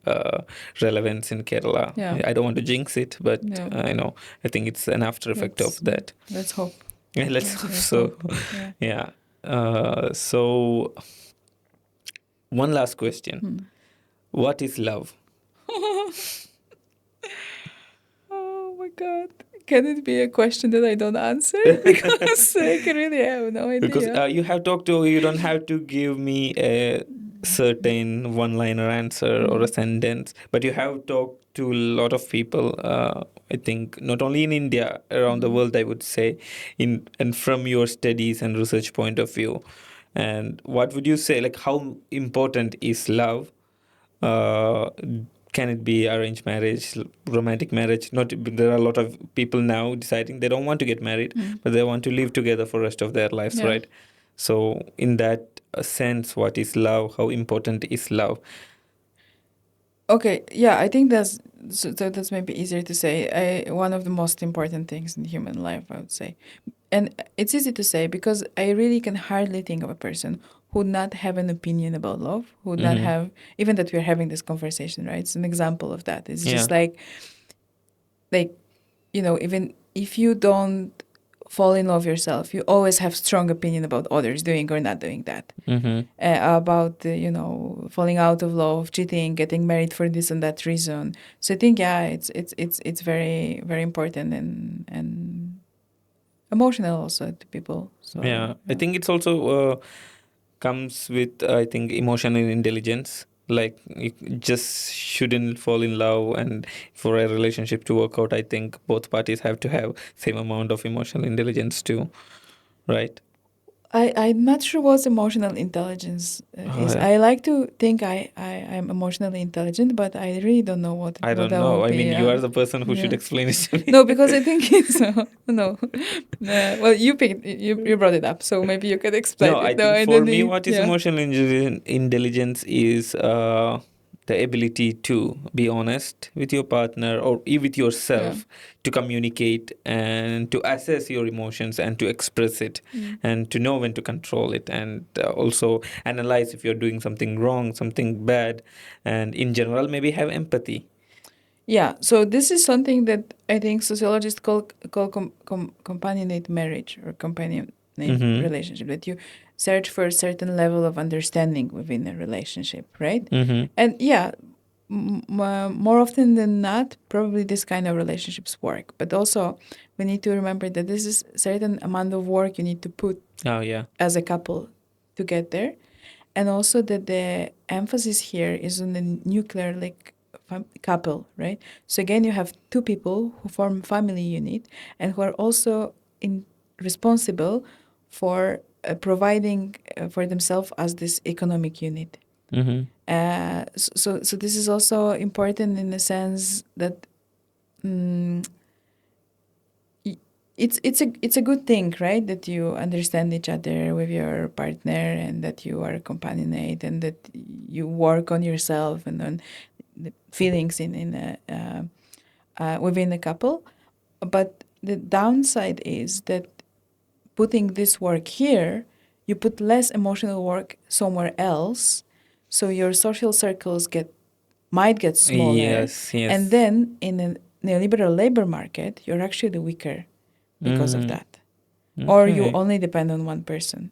relevance in Kerala. yeah, I don't want to jinx it, but yeah. I think it's an after effect of Let's that. let's hope. Yeah, let's hope Let's so. hope. Yeah. Yeah. So one last question. Hmm. What is love? Oh my God. Can it be a question that I don't answer? Because I can really have no Because idea. you don't have to give me a certain one-liner answer or a Mm. sentence, but you have talked to a lot of people. I think not only in India, around the Mm. world, I would say, in and from your studies and research point of view. And what would you say? Like, how important is love? uh, can it be arranged marriage, romantic marriage? Not there are a lot of people now deciding they don't want to get married, Mm. but they want to live together for the rest of their lives, Yeah. right? So in that sense, what is love? How important is love? Okay. Yeah, I think that's maybe easier to say. One of the most important things in human life, I would say. And it's easy to say because I really can hardly think of a person who would not have an opinion about love, who would not Mm-hmm. have, even that we're having this conversation, right? It's an example of that. It's Yeah. just like, you know, even if you don't fall in love yourself, you always have strong opinion about others doing or not doing that. Mm-hmm. About you know, falling out of love, cheating, getting married for this and that reason. So I think yeah, it's very very important and emotional also to people. So Yeah. I yeah. think it's also comes with I think emotional intelligence. Like you just shouldn't fall in love, and for a relationship to work out, I think both parties have to have same amount of emotional intelligence too, right? I'm not sure what emotional intelligence is. Yeah. I like to think I'm emotionally intelligent, but I really don't know I what don't that will know. I be. mean, you are the person who should Yeah. explain it to me. No, because I think it's no. Well, you brought it up, so maybe you could explain No, I it. No, think I for don't me, need. what is Yeah, emotional intelligence is the ability to be honest with your partner or with yeah. yourself, to communicate and to assess your emotions and to express it Mm. and to know when to control it, and also analyze if you're doing something wrong, something bad, and in general, maybe have empathy. Yeah, so this is something that I think sociologists call companionate marriage or companionate Mm-hmm. relationship. That you search for a certain level of understanding within a relationship, right? Mm-hmm. And yeah, more often than not, probably this kind of relationships work. But also, we need to remember that this is a certain amount of work you need to put Oh, yeah. as a couple to get there, and also that the emphasis here is on the nuclear like couple, right? So again, you have two people who form family unit and who are also responsible for providing for themselves as this economic unit. Mm-hmm. So this is also important in the sense that mm it's a good thing, right? That you understand each other with your partner and that you are companionate and that you work on yourself and on the feelings within a couple. But the downside is that putting this work here, you put less emotional work somewhere else, so your social circles might get smaller, Yes, and yes. then in a neoliberal labor market, you're actually weaker because of Mm-hmm. that, or you Okay. only depend on one person.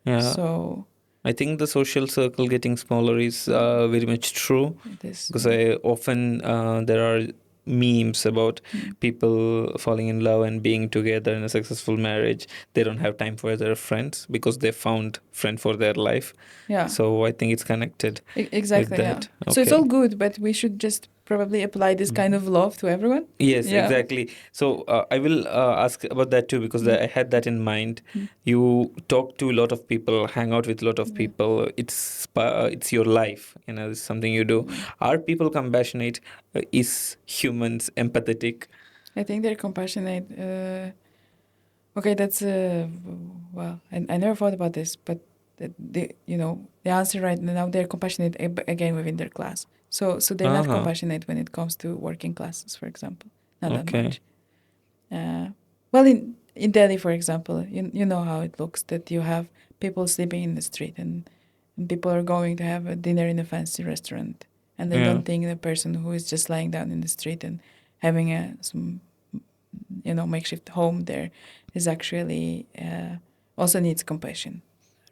Yeah. So I think the social circle getting smaller is very much true, It is. because I often there are memes about people falling in love and being together in a successful marriage. They don't have time for their friends because they found friend for their life. Yeah. So I think it's connected Exactly. with Yeah. that. So it's all Okay. good, but we should just probably apply this kind of love to everyone. Yes, Yeah. exactly. So I will ask about that too, because I had that in mind. Mm. You talk to a lot of people, hang out with a lot of Yeah. people. It's your life, it's something you do. Are people compassionate? Is humans empathetic? I think they're compassionate. Okay, that's well, I never thought about this, but the answer right now, they're compassionate again within their class. So they're not Uh-huh. compassionate when it comes to working classes, for example. Not that Okay. much. Well, in Delhi, for example, you know how it looks, that you have people sleeping in the street, and people are going to have a dinner in a fancy restaurant, and they Yeah. don't think the person who is just lying down in the street and having some makeshift home there is actually also needs compassion,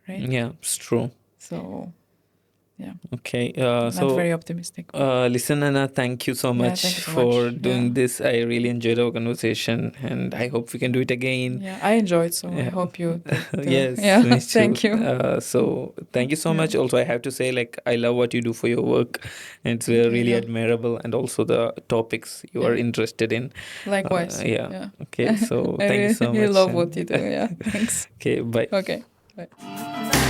right? Yeah, it's true. So yeah, Okay. not very optimistic. Listen, Anna, thank you so Yeah, much thank you so for much. doing Yeah. this. I really enjoyed our conversation, and I hope we can do it again. Yeah, I enjoyed, so I Yeah. hope you did too. Yes, Yeah, me too. thank you. So thank you so Yeah. much. Also, I have to say, like, I love what you do for your work, and it's really Yeah. admirable, and also the topics you are Yeah. interested in. Likewise. Yeah. Yeah. Okay. So I thank you so really much. love what you do. Yeah, thanks. Okay. Bye. Okay, bye.